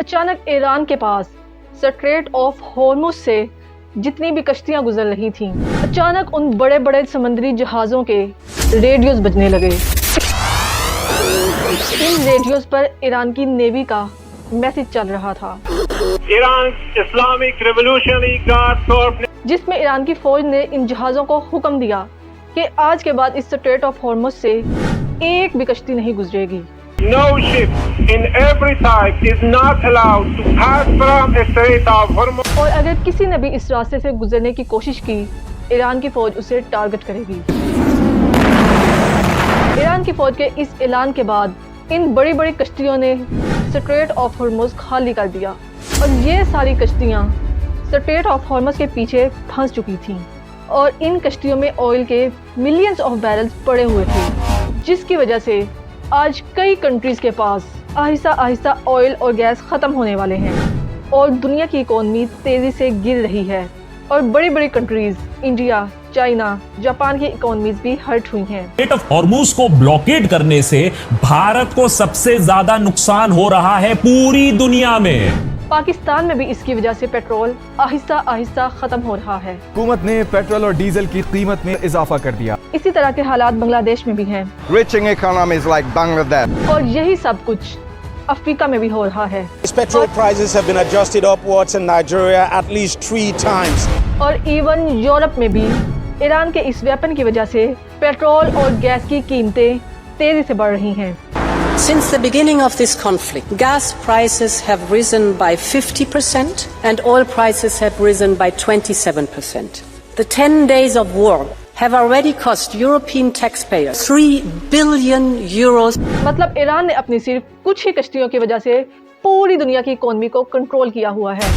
अचानक ईरान के पास straight of Hormuz से जितनी भी कश्तियां गुजर रही थीं, अचानक उन बड़े बड़े समुद्री जहाज़ों के रेडियोस बजने लगे। इन रेडियोस पर ईरान की नेवी का मैसेज चल रहा था, Iran Islamic revolutionary guard Corp ने, जिसमें ईरान की फौज ने इन जहाज़ों को हुक्म दिया कि आज के बाद इस स्ट्रेट ऑफ हॉर्मुज से एक भी कश्ती नहीं गुजरेगी। No ship in every type is not allowed to pass from Strait of Hormuz. और अगर किसी ने भी इस रास्ते से गुजरने की कोशिश की, ईरान की फौज उसे टारगेट करेगी। ईरान की फौज के इस ऐलान के बाद इन बड़ी बड़ी कश्तियों ने स्ट्रेट ऑफ हॉर्मुज खाली कर दिया और ये सारी कश्तियाँ स्ट्रेट ऑफ हॉर्मुज के पीछे फंस चुकी थीं और इन कश्तियों में ऑयल के मिलियंस ऑफ बैरल्स पड़े हुए थे, जिसकी वजह से आज कई कंट्रीज के पास आहिस्ता आहिस्ता ऑयल और गैस ख़त्म होने वाले हैं और दुनिया की इकोनॉमी तेज़ी से गिर रही है और बड़ी बड़ी कंट्रीज इंडिया, चाइना, जापान की इकोनॉमीज भी हर्ट हुई हैं। स्ट्रेट ऑफ हॉर्मुज को ब्लॉकेड करने से भारत को सबसे ज्यादा नुकसान हो रहा है पूरी दुनिया में। पाकिस्तान में भी इसकी वजह से पेट्रोल आहिस्ता आहिस्ता खत्म हो रहा है। हुकूमत ने पेट्रोल और डीजल की कीमत में इजाफा कर दिया। इसी तरह के हालात बांग्लादेश में भी हैं। Rich economies like Bangladesh. और यही सब कुछ अफ्रीका में भी हो रहा है। Petrol prices have been adjusted upwards in Nigeria at least 3 times. और इवन यूरोप में भी ईरान के इस वेपन की वजह से पेट्रोल और गैस की कीमतें तेजी से बढ़ रही हैं। Since the beginning of this conflict, gas prices have risen by 50% and oil prices have risen by 27%. The 10 days of war have already cost European taxpayers 3 billion euros. मतलब ईरान ने अपनी सिर्फ कुछ ही कश्तियों की वजह से पूरी दुनिया की इकोनॉमी को कंट्रोल किया हुआ है।